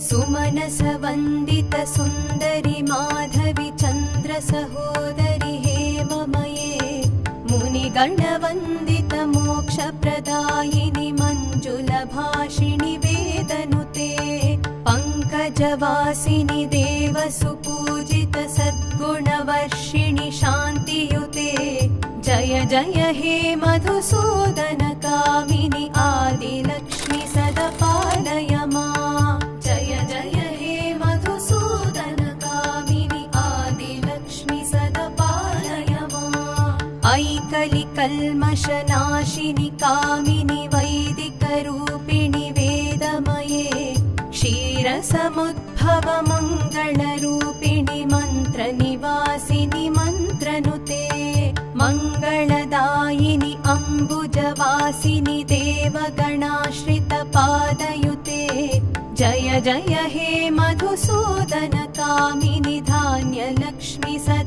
सुमनसवन्दित सुन्दरि माधवि चन्द्र सहोदरि हेममये मुनिगणवन्दित मोक्षप्रदायिनि मञ्जुलभाषिणि वेदनुते पङ्कजवासिनि देवसुपूजित सद्गुणवर्षिणि शान्तियुते जय जय हे मधुसूदन कामिनि आदिलक्ष्मि सदा पालय माम् जय जय हे मधुसूदन कामिनि आदिलक्ष्मि सदा पालय माम् ऐकलिकल्मषनाशिनि कामिनि वैदिकरूपिणि वेदमये क्षीरसमुद्भव मङ्गलरूपिणि मन्त्रनिवासिनि मन्त्रनुते मङ्गलदायिनि अम्बुजवासिनि देवगणाश्रितपादयुते जय जय हे मधुसूदन कामिनि धान्यलक्ष्मि सदा